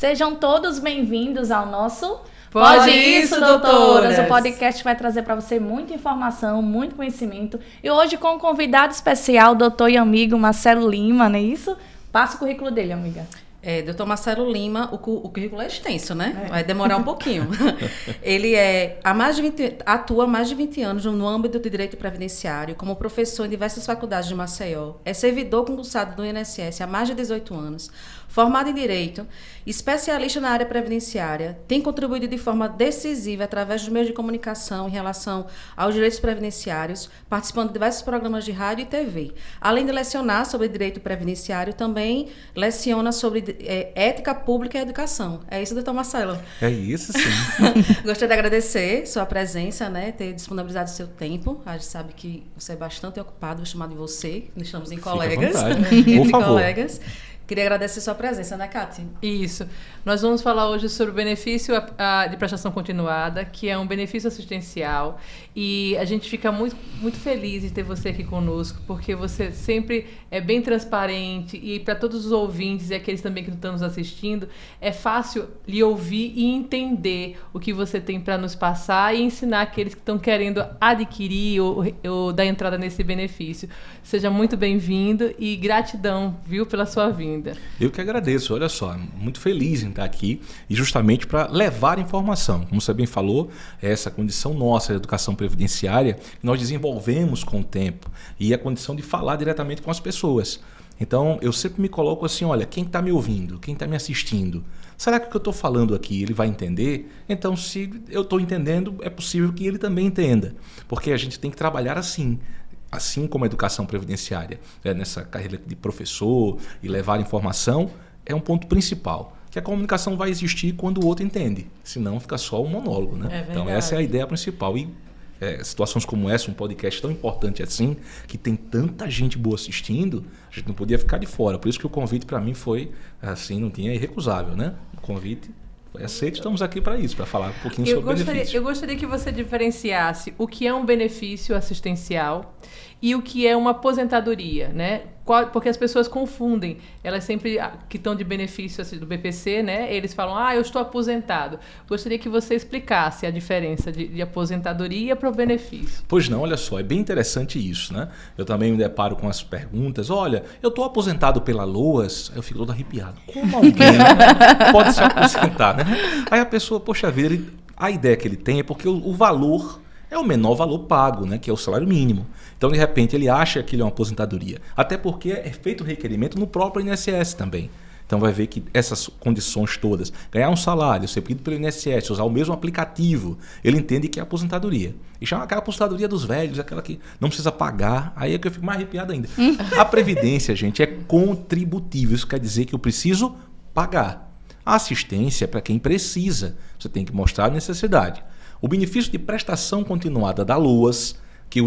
Sejam todos bem-vindos ao nosso Pode Isso, Doutoras! O podcast vai trazer para você muita informação, muito conhecimento. E hoje com um convidado especial, doutor e amigo Marcelo Lima, não é isso? Passa o currículo dele, amiga. Doutor Marcelo Lima, o currículo é extenso, né? Vai demorar um pouquinho. Ele atua há mais de 20 anos no âmbito do direito previdenciário, como professor em diversas faculdades de Maceió. É servidor concursado do INSS há mais de 18 anos. Formado em Direito, especialista na área previdenciária, tem contribuído de forma decisiva através dos meios de comunicação em relação aos direitos previdenciários, participando de diversos programas de rádio e TV. Além de lecionar sobre direito previdenciário, também leciona sobre ética pública e educação. É isso, doutor Marcelo? É isso, sim. Gostaria de agradecer sua presença, né, ter disponibilizado seu tempo. A gente sabe que você é bastante ocupado, vou chamar de você. Nós estamos em colegas. Por favor. Colegas. Queria agradecer sua presença, né, Cátia? Isso. Nós vamos falar hoje sobre o benefício de prestação continuada, que é um benefício assistencial. E a gente fica muito, muito feliz de ter você aqui conosco, porque você sempre é bem transparente e para todos os ouvintes e aqueles também que estão nos assistindo, é fácil lhe ouvir e entender o que você tem para nos passar e ensinar aqueles que estão querendo adquirir ou dar entrada nesse benefício. Seja muito bem-vindo e gratidão, viu, pela sua vinda. Eu que agradeço, olha só, muito feliz em estar aqui e justamente para levar informação. Como você bem falou, essa condição nossa, a educação previdenciária, que nós desenvolvemos com o tempo e a condição de falar diretamente com as pessoas. Então, eu sempre me coloco assim, olha, quem está me ouvindo, quem está me assistindo, será que o que eu estou falando aqui ele vai entender? Então, se eu estou entendendo, é possível que ele também entenda, porque a gente tem que trabalhar assim como a educação previdenciária, nessa carreira de professor e levar informação, é um ponto principal. Que a comunicação vai existir quando o outro entende, senão fica só um monólogo, né? Então essa é a ideia principal. E situações como essa, um podcast tão importante assim, que tem tanta gente boa assistindo, a gente não podia ficar de fora. Por isso que o convite para mim foi assim, não tinha irrecusável, né? O convite foi aceito, estamos aqui para isso, para falar um pouquinho sobre benefício. Eu gostaria que você diferenciasse o que é um benefício assistencial e o que é uma aposentadoria, né? Porque as pessoas confundem, elas sempre que estão de benefício assim, do BPC, né? Eles falam, eu estou aposentado. Gostaria que você explicasse a diferença de aposentadoria para o benefício. Pois não, olha só, é bem interessante isso, né? Eu também me deparo com as perguntas, olha, eu estou aposentado pela LOAS, eu fico todo arrepiado. Como alguém pode se aposentar, né? Aí a pessoa, poxa vida, a ideia que ele tem é porque o valor é o menor valor pago, né, que é o salário mínimo. Então, de repente, ele acha que ele é uma aposentadoria. Até porque é feito o requerimento no próprio INSS também. Então, vai ver que essas condições todas, ganhar um salário, ser pedido pelo INSS, usar o mesmo aplicativo, ele entende que é aposentadoria. E chama aquela aposentadoria dos velhos, aquela que não precisa pagar. Aí é que eu fico mais arrepiado ainda. A Previdência, gente, é contributível. Isso quer dizer que eu preciso pagar. A assistência é para quem precisa. Você tem que mostrar a necessidade. O benefício de prestação continuada da LOAS, que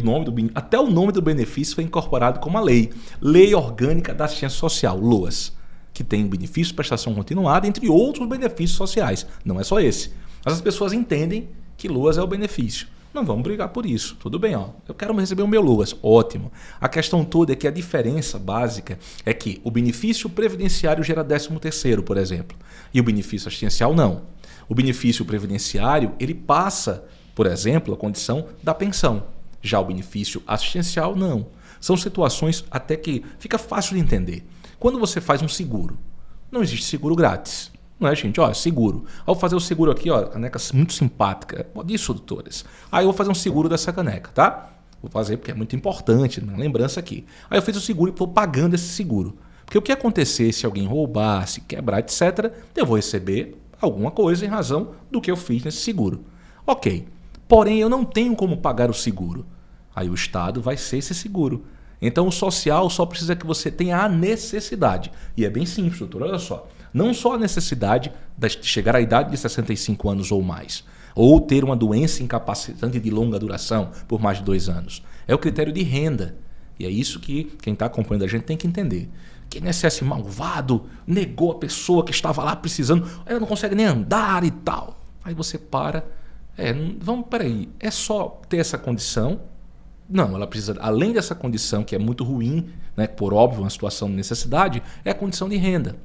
até o nome do benefício foi incorporado como a Lei Orgânica da Assistência Social, LOAS, que tem o benefício de prestação continuada, entre outros benefícios sociais. Não é só esse. Mas as pessoas entendem que LOAS é o benefício. Não vamos brigar por isso. Tudo bem, eu quero receber o meu LOAS. Ótimo. A questão toda é que a diferença básica é que o benefício previdenciário gera 13º, por exemplo, e o benefício assistencial não. O benefício previdenciário, ele passa, por exemplo, a condição da pensão. Já o benefício assistencial, não. São situações até que fica fácil de entender. Quando você faz um seguro, não existe seguro grátis. Não é, gente? Seguro. Ao fazer o seguro aqui, caneca muito simpática. Isso, doutores. Aí eu vou fazer um seguro dessa caneca, tá? Vou fazer porque é muito importante, uma lembrança aqui. Aí eu fiz o seguro e estou pagando esse seguro. Porque o que acontecer se alguém roubar, se quebrar, etc., eu vou receber alguma coisa em razão do que eu fiz nesse seguro. Ok. Porém, eu não tenho como pagar o seguro. Aí o Estado vai ser esse seguro. Então, o social só precisa que você tenha a necessidade. E é bem simples, doutor. Olha só. Não só a necessidade de chegar à idade de 65 anos ou mais, ou ter uma doença incapacitante de longa duração por mais de 2 anos. É o critério de renda. E é isso que quem está acompanhando a gente tem que entender. Que INSS malvado negou a pessoa que estava lá precisando, ela não consegue nem andar e tal. Aí você para, peraí, é só ter essa condição? Não, ela precisa, além dessa condição que é muito ruim, né, por óbvio, uma situação de necessidade, é a condição de renda.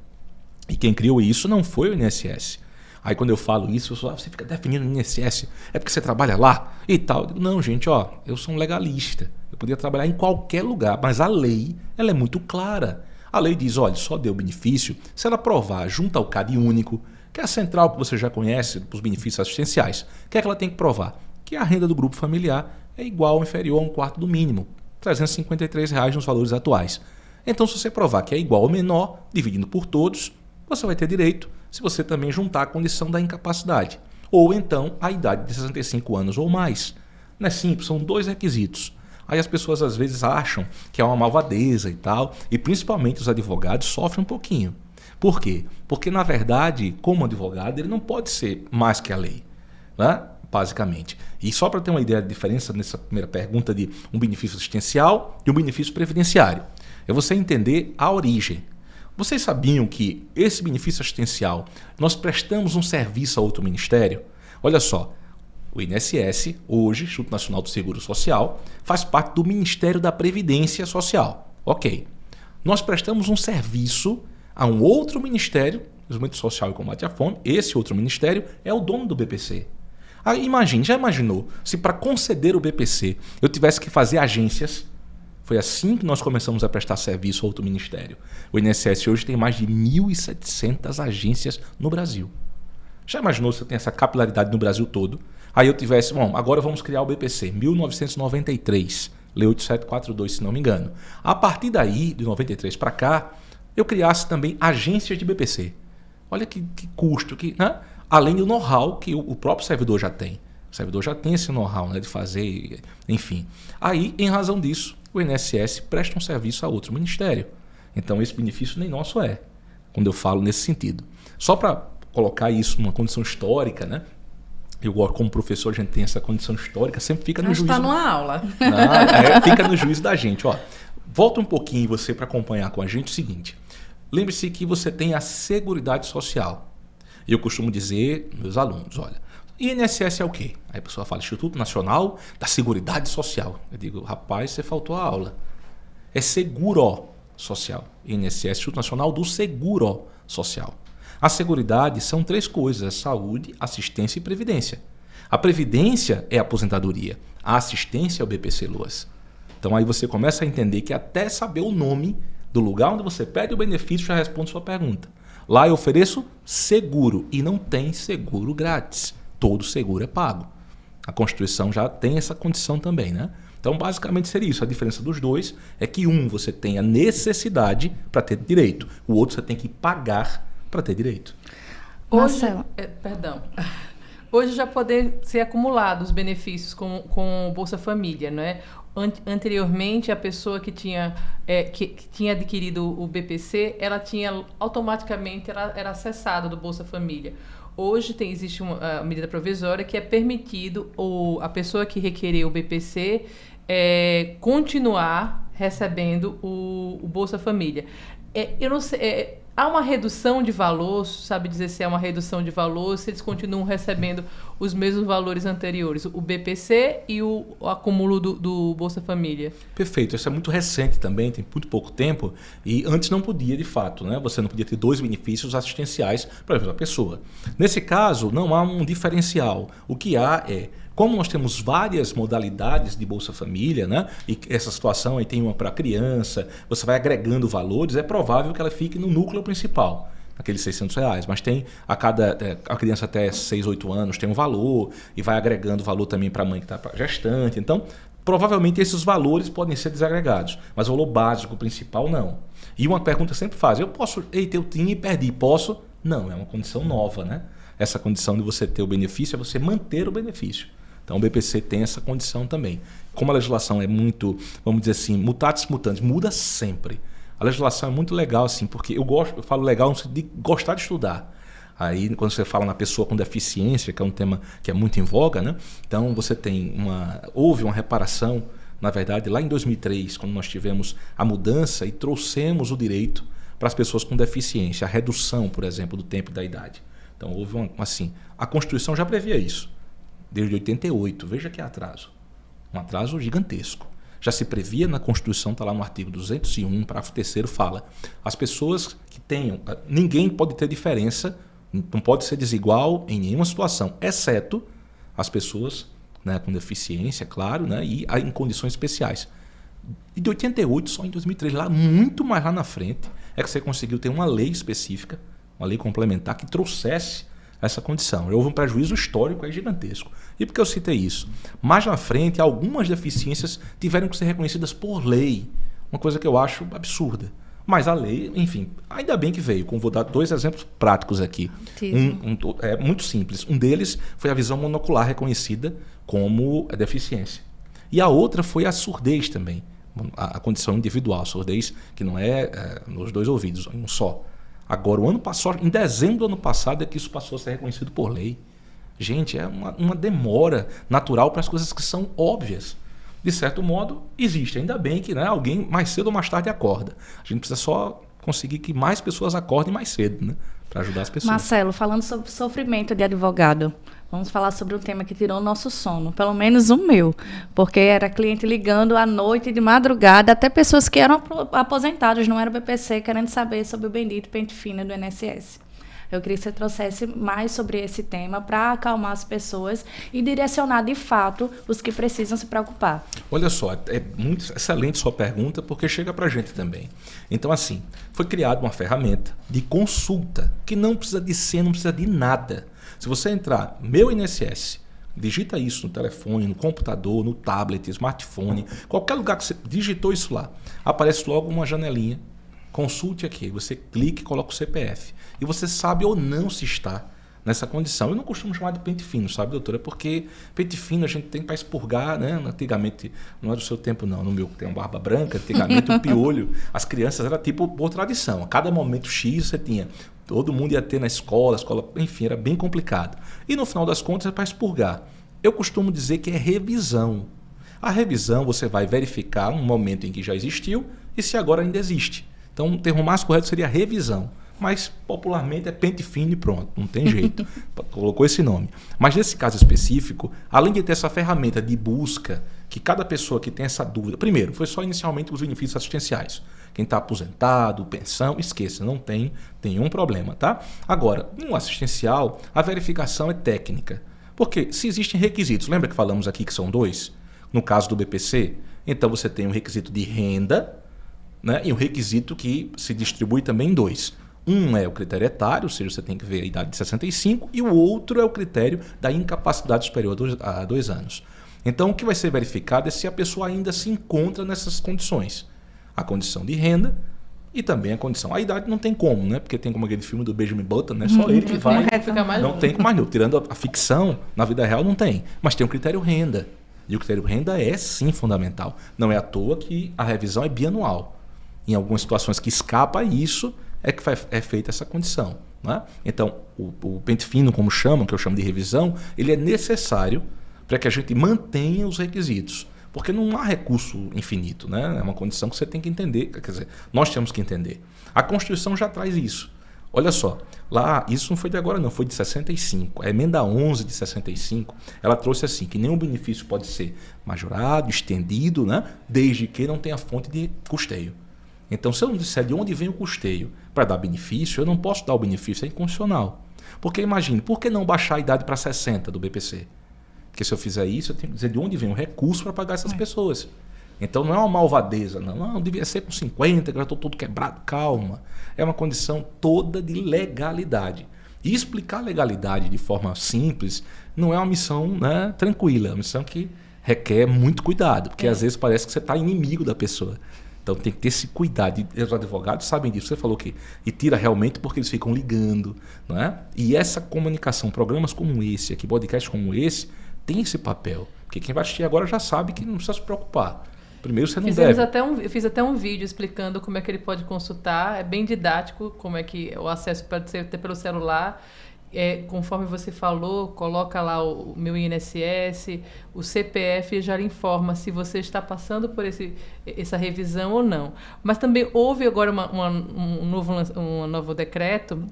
E quem criou isso não foi o INSS. Aí quando eu falo isso, eu falo, você fica definindo o INSS, é porque você trabalha lá e tal. Eu digo, não, gente, eu sou um legalista. Eu podia trabalhar em qualquer lugar, mas a lei ela é muito clara. A lei diz, olha, só deu benefício se ela provar junto ao CadÚnico, que é a central que você já conhece dos benefícios assistenciais. O que é que ela tem que provar? Que a renda do grupo familiar é igual ou inferior a 1/4 do mínimo, R$ 353 nos valores atuais. Então, se você provar que é igual ou menor, dividindo por todos, você vai ter direito se você também juntar a condição da incapacidade. Ou então a idade de 65 anos ou mais. Não é simples, são 2 requisitos. Aí as pessoas às vezes acham que é uma malvadeza e tal, e principalmente os advogados sofrem um pouquinho. Por quê? Porque na verdade, como advogado, ele não pode ser mais que a lei, né? Basicamente. E só para ter uma ideia da diferença nessa primeira pergunta de um benefício assistencial e um benefício previdenciário, é você entender a origem. Vocês sabiam que esse benefício assistencial, nós prestamos um serviço a outro ministério? Olha só, o INSS, hoje, Instituto Nacional do Seguro Social, faz parte do Ministério da Previdência Social. Ok. Nós prestamos um serviço a um outro ministério, Desenvolvimento Social e Combate à Fome. Esse outro ministério é o dono do BPC. Aí imagine, já imaginou se para conceder o BPC eu tivesse que fazer agências? Foi assim que nós começamos a prestar serviço a outro ministério. O INSS hoje tem mais de 1.700 agências no Brasil. Já imaginou se eu tenho essa capilaridade no Brasil todo? Aí eu tivesse, agora vamos criar o BPC, 1993, Lei 8742, se não me engano. A partir daí, de 93 para cá, eu criasse também agências de BPC. Olha que custo, né? Além do know-how que o próprio servidor já tem. O servidor já tem esse know-how, né, de fazer, enfim. Aí, em razão disso, o INSS presta um serviço a outro ministério. Então, esse benefício nem nosso é, quando eu falo nesse sentido. Só para colocar isso numa condição histórica, né? Eu, como professor, a gente tem essa condição histórica, sempre fica no juízo. Está numa aula. Fica no juízo da gente. Volta um pouquinho você para acompanhar com a gente o seguinte. Lembre-se que você tem a Seguridade Social. Eu costumo dizer, meus alunos, olha, INSS é o quê? Aí a pessoa fala, Instituto Nacional da Seguridade Social. Eu digo, rapaz, você faltou a aula. É Seguro Social. INSS, Instituto Nacional do Seguro Social. A seguridade são 3 coisas, saúde, assistência e previdência. A previdência é a aposentadoria, a assistência é o BPC-Loas. Então aí você começa a entender que até saber o nome do lugar onde você pede o benefício já responde sua pergunta. Lá eu ofereço seguro e não tem seguro grátis. Todo seguro é pago. A Constituição já tem essa condição também, né? Então, basicamente seria isso. A diferença dos dois é que você tem a necessidade para ter direito. O outro você tem que pagar para ter direito. Hoje, hoje já podem ser acumulados os benefícios com o Bolsa Família, não é? Anteriormente, a pessoa que tinha adquirido o BPC, ela tinha automaticamente era acessada do Bolsa Família. Hoje existe uma medida provisória que é permitido a pessoa que requerer o BPC continuar recebendo o Bolsa Família. Eu não sei, há uma redução de valor, sabe dizer se é uma redução de valor, se eles continuam recebendo os mesmos valores anteriores, o BPC e o acúmulo do Bolsa Família? Perfeito, isso é muito recente também, tem muito pouco tempo, e antes não podia de fato, né? Você não podia ter 2 benefícios assistenciais para a mesma pessoa. Nesse caso, não há um diferencial. O que há como nós temos várias modalidades de Bolsa Família, né? E essa situação aí tem uma para criança, você vai agregando valores, é provável que ela fique no núcleo principal, aqueles R$600, mas tem a criança até 6, 8 anos tem um valor e vai agregando valor também para a mãe que está gestante. Então, provavelmente esses valores podem ser desagregados, mas o valor básico principal não. E uma pergunta que eu sempre faz, eu tinha e perdi, posso? Não, é uma condição nova, né? Essa condição de você ter o benefício é você manter o benefício. Então o BPC tem essa condição também. Como a legislação é muito, vamos dizer assim, mutatis mutandis, muda sempre. A legislação é muito legal, assim, porque eu falo legal no sentido de gostar de estudar. Aí, quando você fala na pessoa com deficiência, que é um tema que é muito em voga, né? Então você tem houve uma reparação, na verdade, lá em 2003, quando nós tivemos a mudança e trouxemos o direito para as pessoas com deficiência, a redução, por exemplo, do tempo e da idade. Então houve a Constituição já previa isso. Desde 88, veja que atraso. Um atraso gigantesco. já se previa na Constituição, está lá no artigo 201, parágrafo 3º, fala, as pessoas que tenham, ninguém pode ter diferença, não pode ser desigual em nenhuma situação, exceto as pessoas, né, com deficiência, claro, né, e em condições especiais. E de 88, só em 2003, muito mais lá na frente, é que você conseguiu ter uma lei específica, uma lei complementar que trouxesse essa condição. Houve um prejuízo histórico aí gigantesco. E por que eu citei isso? Mais na frente, algumas deficiências tiveram que ser reconhecidas por lei, uma coisa que eu acho absurda. Mas a lei, enfim, ainda bem que veio. Vou dar 2 exemplos práticos aqui. É muito simples. Um deles foi a visão monocular reconhecida como deficiência. E a outra foi a surdez também. A condição individual, surdez que não é nos 2 ouvidos, um só. Agora, o ano passado, em dezembro do ano passado, é que isso passou a ser reconhecido por lei. Gente, é uma demora natural para as coisas que são óbvias. De certo modo, existe. Ainda bem que, né, alguém mais cedo ou mais tarde acorda. A gente precisa só conseguir que mais pessoas acordem mais cedo, né, para ajudar as pessoas. Marcelo, falando sobre sofrimento de advogado, vamos falar sobre um tema que tirou o nosso sono, pelo menos o meu, porque era cliente ligando à noite, de madrugada, até pessoas que eram aposentadas, não era BPC, querendo saber sobre o bendito pente fino do INSS. Eu queria que você trouxesse mais sobre esse tema para acalmar as pessoas e direcionar, de fato, os que precisam se preocupar. Olha só, é muito excelente sua pergunta, porque chega para a gente também. Então, assim, foi criada uma ferramenta de consulta que não precisa de senha, não precisa de nada. Se você entrar, meu INSS, digita isso no telefone, no computador, no tablet, smartphone, qualquer lugar que você digitou isso lá, aparece logo uma janelinha. Consulte aqui, você clica e coloca o CPF. E você sabe ou não se está nessa condição. Eu não costumo chamar de pente fino, sabe, doutora? Porque pente fino a gente tem para expurgar, né? Antigamente, não é do seu tempo não, no meu tem uma barba branca, antigamente o piolho, as crianças era tipo por tradição. A cada momento X você tinha, todo mundo ia ter na escola, enfim, era bem complicado. E no final das contas é para expurgar. Eu costumo dizer que é revisão. A revisão você vai verificar um momento em que já existiu e se agora ainda existe. Então, o termo mais correto seria revisão, mas popularmente é pente fino e pronto, não tem jeito, colocou esse nome. Mas nesse caso específico, além de ter essa ferramenta de busca, que cada pessoa que tem essa dúvida, primeiro, foi só inicialmente os benefícios assistenciais. Quem está aposentado, pensão, esqueça, não tem nenhum problema, tá? Agora, no assistencial, a verificação é técnica, porque se existem requisitos, lembra que falamos aqui que são 2? No caso do BPC, então você tem um requisito de renda, né? E um requisito que se distribui também em 2. Um é o critério etário, ou seja, você tem que ver a idade de 65, e o outro é o critério da incapacidade superior a 2 anos. Então, o que vai ser verificado é se a pessoa ainda se encontra nessas condições. A condição de renda e também a condição. A idade não tem como, né? Porque tem como aquele filme do Benjamin Button, né? Só ele que vai. Não tem como mais não. Tirando a ficção, na vida real não tem. Mas tem o critério renda. E o critério renda é sim fundamental. Não é à toa que a revisão é bianual. Em algumas situações que escapa isso, é que é feita essa condição. Né? Então, o pente fino, como chamam, que eu chamo de revisão, ele é necessário para que a gente mantenha os requisitos. Porque não há recurso infinito. Né? É uma condição que você tem que entender. Quer dizer, nós temos que entender. A Constituição já traz isso. Olha só, lá, isso não foi de agora não, foi de 65. A emenda 11 de 65, ela trouxe assim, que nenhum benefício pode ser majorado, estendido, né? Desde que não tenha fonte de custeio. Então, se eu não disser de onde vem o custeio para dar benefício, eu não posso dar o benefício, é inconstitucional. Porque imagine, por que não baixar a idade para 60 do BPC? Porque se eu fizer isso, eu tenho que dizer de onde vem o recurso para pagar essas pessoas. Então, não é uma malvadeza, não devia ser com 50, agora estou todo quebrado, calma. É uma condição toda de legalidade. E explicar a legalidade de forma simples não é uma missão, né, tranquila, é uma missão que requer muito cuidado, porque às vezes parece que você está inimigo da pessoa. Então tem que ter esse cuidado. E os advogados sabem disso. Você falou que e tira realmente porque eles ficam ligando, não é? E essa comunicação, programas como esse, aqui, podcast como esse, tem esse papel. Porque quem vai assistir agora já sabe que não precisa se preocupar. Primeiro você não deve. Eu fiz até um vídeo explicando como é que ele pode consultar. É bem didático, como é que o acesso pode ser até pelo celular. Conforme você falou, coloca lá o meu INSS, o CPF já lhe informa se você está passando por essa revisão ou não. Mas também houve agora um novo decreto,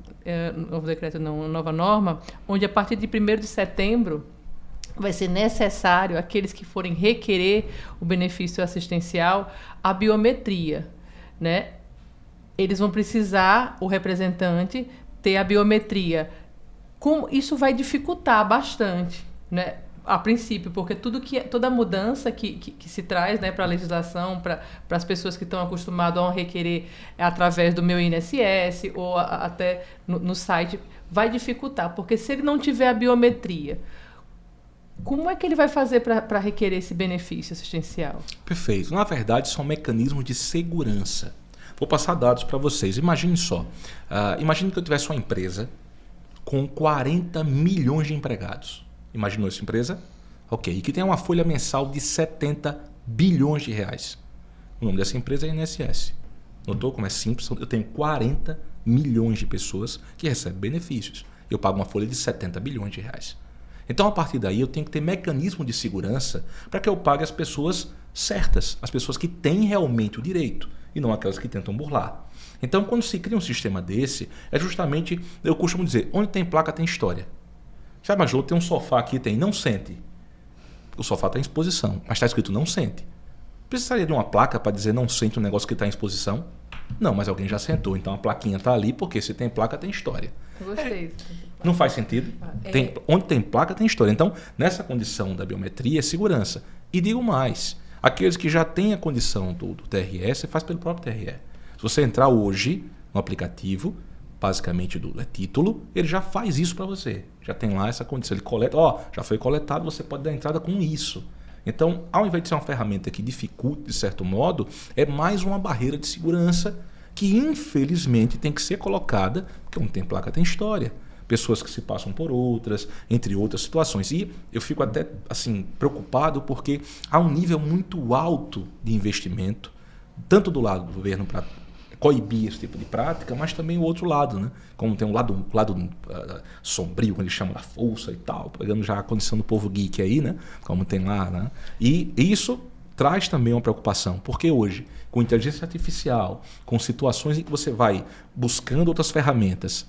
uma nova norma, onde a partir de 1º de setembro, vai ser necessário, aqueles que forem requerer o benefício assistencial, a biometria, né? Eles vão precisar, o representante, ter a biometria. Como isso vai dificultar bastante, né? A princípio, porque toda mudança que se traz, né, para a legislação, para as pessoas que estão acostumadas a requerer através do meu INSS ou até no site, vai dificultar, porque se ele não tiver a biometria, como é que ele vai fazer para requerer esse benefício assistencial? Perfeito. Na verdade, são mecanismos de segurança. Vou passar dados para vocês. Imagine só. Imagine que eu tivesse uma empresa com 40 milhões de empregados. Imaginou essa empresa? Ok. E que tem uma folha mensal de 70 bilhões de reais. O nome dessa empresa é INSS. Notou como é simples? Eu tenho 40 milhões de pessoas que recebem benefícios. Eu pago uma folha de 70 bilhões de reais. Então, a partir daí, eu tenho que ter mecanismo de segurança para que eu pague as pessoas certas, as pessoas que têm realmente o direito, e não aquelas que tentam burlar. Então, quando se cria um sistema desse, é justamente, eu costumo dizer, onde tem placa tem história. Já imaginou, tem um sofá aqui, tem não sente. O sofá está em exposição, mas está escrito não sente. Precisaria de uma placa para dizer não sente um negócio que está em exposição? Não, mas alguém já sentou, então a plaquinha está ali, porque se tem placa tem história. Gostei. Não faz sentido? Onde tem placa tem história. Então, nessa condição da biometria é segurança. E digo mais, aqueles que já têm a condição do TRE, você faz pelo próprio TRE. Se você entrar hoje no aplicativo, basicamente do título, ele já faz isso para você. Já tem lá essa condição. Ele coleta, já foi coletado, você pode dar entrada com isso. Então, ao invés de ser uma ferramenta que dificulte, de certo modo, é mais uma barreira de segurança que, infelizmente, tem que ser colocada, porque onde tem placa tem história. Pessoas que se passam por outras, entre outras situações. E eu fico até assim preocupado porque há um nível muito alto de investimento, tanto do lado do governo para coibir esse tipo de prática, mas também o outro lado, né? Como tem um lado sombrio, como eles chamam da força e tal, pegando já a condição do povo geek aí, né? Como tem lá, né? E isso traz também uma preocupação, porque hoje, com inteligência artificial, com situações em que você vai buscando outras ferramentas,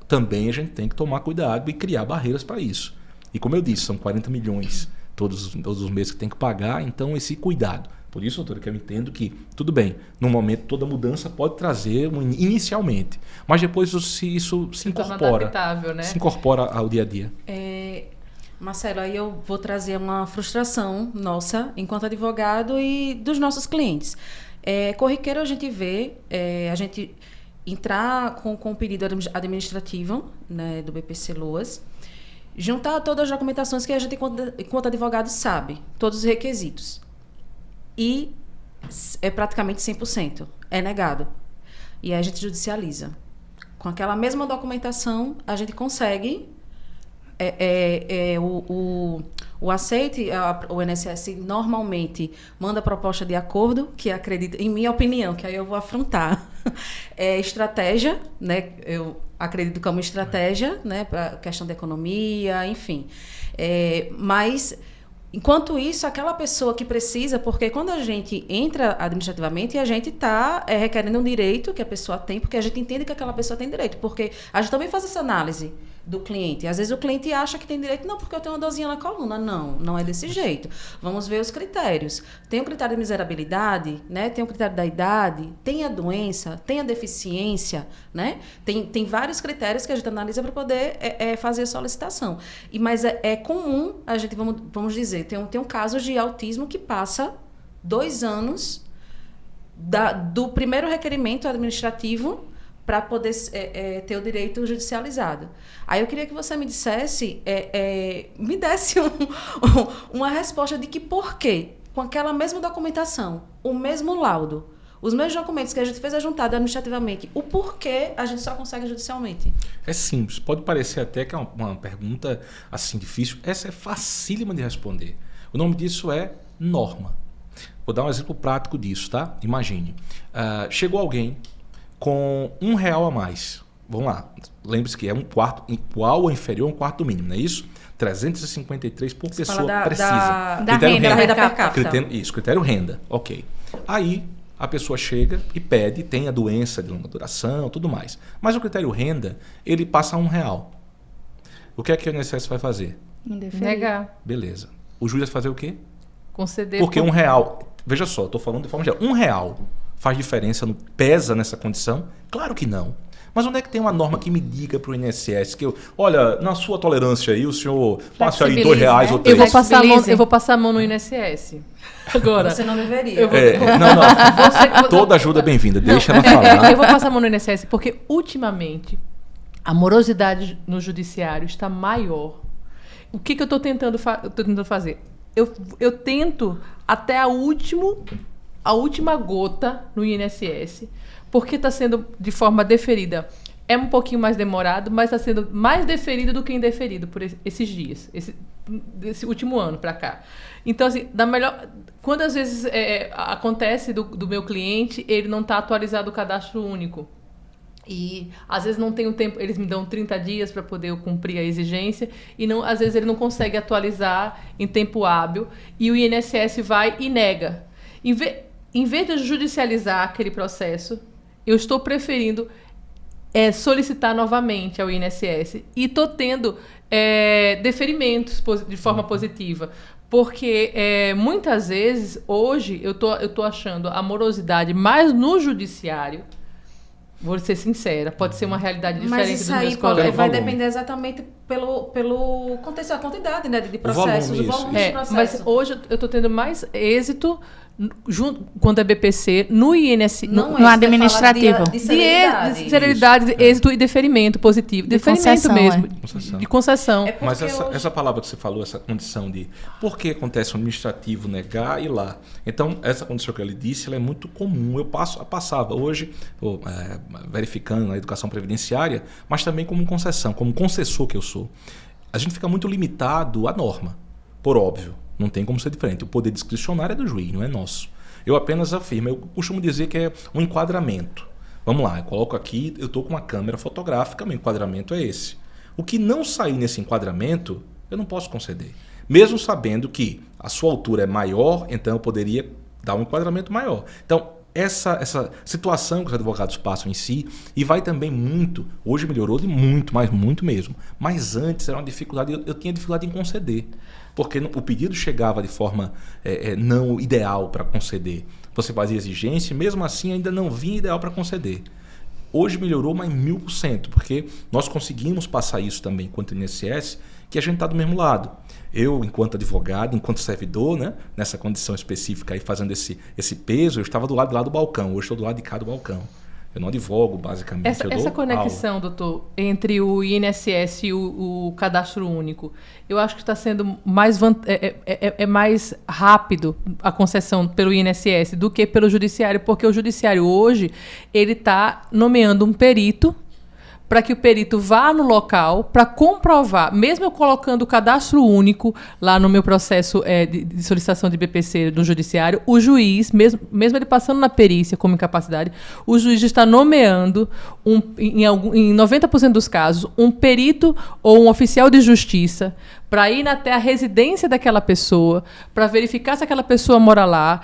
também a gente tem que tomar cuidado e criar barreiras para isso. E como eu disse, são 40 milhões todos os meses que tem que pagar, então esse cuidado. Por isso, doutora, que eu entendo que, tudo bem, no momento toda mudança pode trazer inicialmente, mas depois isso se incorpora, né? Se incorpora ao dia a dia. Marcelo, aí eu vou trazer uma frustração nossa, enquanto advogado e dos nossos clientes. Corriqueiro a gente vê, a gente entrar com o pedido administrativo, né, do BPC Loas, juntar todas as documentações que a gente, enquanto advogado, sabe, todos os requisitos. E é praticamente 100%. É negado. E aí a gente judicializa. Com aquela mesma documentação, a gente consegue o aceite. O INSS normalmente manda proposta de acordo, que acredita, em minha opinião, que aí eu vou afrontar, estratégia, né? Eu acredito como estratégia, né? Para questão da economia, enfim. Mas... Enquanto isso, aquela pessoa que precisa, porque quando a gente entra administrativamente, a gente está requerendo um direito que a pessoa tem, porque a gente entende que aquela pessoa tem direito. Porque a gente também faz essa análise do cliente. Às vezes o cliente acha que tem direito, não, porque eu tenho uma dorzinha na coluna. Não, não é desse jeito. Vamos ver os critérios. Tem o critério de miserabilidade, né? Tem o critério da idade, tem a doença, tem a deficiência, né? Tem vários critérios que a gente analisa para poder fazer a solicitação. Mas é comum, a gente, vamos dizer, tem um caso de autismo que passa 2 anos do primeiro requerimento administrativo para poder ter o direito judicializado. Aí eu queria que você me dissesse, me desse uma resposta de que por quê, com aquela mesma documentação, o mesmo laudo, os mesmos documentos que a gente fez ajuntado administrativamente, o porquê a gente só consegue judicialmente? É simples. Pode parecer até que é uma pergunta assim difícil. Essa é facílima de responder. O nome disso é norma. Vou dar um exemplo prático disso, tá? Imagine. Chegou alguém com R$1 a mais. Vamos lá. Lembre-se que é um quarto igual ou inferior a um quarto mínimo, não é isso? 353 por Você pessoa fala precisa. da renda per capita. Critério renda. Ok. Aí a pessoa chega e pede, tem a doença de longa duração, tudo mais. Mas o critério renda, ele passa a R$1. O que é que o INSS vai fazer? Indeferir. Negar. Beleza. O juiz vai fazer o quê? Conceder. Porque R$1, veja só, estou falando de forma geral, R$1 faz diferença, pesa nessa condição? Claro que não. Mas onde é que tem uma norma que me diga para o INSS que olha, na sua tolerância aí, o senhor passa aí Flexibilize, R$2 né? ou 3. Eu vou passar a mão no INSS. Agora. Você não deveria. Eu vou- Não. Toda ajuda é bem-vinda, deixa ela falar. Eu vou passar a mão no INSS porque, ultimamente, a morosidade no judiciário está maior. O que eu estou tentando fazer? Eu tento até a última gota no INSS, porque está sendo de forma deferida. É um pouquinho mais demorado, mas está sendo mais deferido do que indeferido por esses dias, esse último ano para cá. Então, assim, quando às vezes acontece do meu cliente, ele não está atualizado o cadastro único. E às vezes não tem o tempo, eles me dão 30 dias para poder eu cumprir a exigência, e às vezes ele não consegue atualizar em tempo hábil, e o INSS vai e nega. Em vez de eu judicializar aquele processo, eu estou preferindo solicitar novamente ao INSS, e estou tendo deferimentos de forma positiva. Porque muitas vezes, hoje, eu tô achando a morosidade mais no judiciário. Vou ser sincera, pode ser uma realidade diferente dos meus colegas. Vai depender exatamente pelo contexto, a quantidade, né, de processos, o volume de processos. Mas hoje eu estou tendo mais êxito quando é BPC, no INSS, no administrativo. De celeridade. De celeridade, êxito e deferimento positivo. Deferimento concessão, mesmo. Concessão. De concessão. Mas essa palavra que você falou, essa condição de por que acontece o administrativo negar e lá. Então, essa condição que ele disse, ela é muito comum. Eu passava hoje, verificando na educação previdenciária, mas também como concessão, como concessor que eu sou. A gente fica muito limitado à norma, por óbvio. Não tem como ser diferente. O poder discricionário é do juiz, não é nosso. Eu apenas afirmo. Eu costumo dizer que é um enquadramento. Vamos lá, eu coloco aqui, eu estou com uma câmera fotográfica, meu enquadramento é esse. O que não sair nesse enquadramento, eu não posso conceder. Mesmo sabendo que a sua altura é maior, então eu poderia dar um enquadramento maior. Então, essa situação que os advogados passam em si, e vai também muito, hoje melhorou de muito, mas muito mesmo. Mas antes era uma dificuldade, eu tinha dificuldade em conceder. Porque o pedido chegava de forma não ideal para conceder. Você fazia exigência e mesmo assim ainda não vinha ideal para conceder. Hoje melhorou, mas 1000%, porque nós conseguimos passar isso também enquanto INSS, que a gente está do mesmo lado. Eu, enquanto advogado, enquanto servidor, né, nessa condição específica, aí, fazendo esse peso, eu estava do lado de lá do balcão, hoje estou do lado de cá do balcão. Eu não advogo, basicamente. Essa conexão, aula. Doutor, entre o INSS e o cadastro único, eu acho que está sendo mais rápido a concessão pelo INSS do que pelo judiciário, porque o judiciário hoje ele está nomeando um perito para que o perito vá no local para comprovar, mesmo eu colocando o cadastro único lá no meu processo de solicitação de BPC no judiciário, o juiz, mesmo ele passando na perícia como incapacidade, o juiz está nomeando, em 90% dos casos, um perito ou um oficial de justiça para ir até a residência daquela pessoa, para verificar se aquela pessoa mora lá,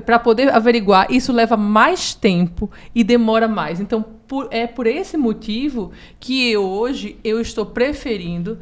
para poder averiguar. Isso leva mais tempo e demora mais. Então, por esse motivo que hoje eu estou preferindo...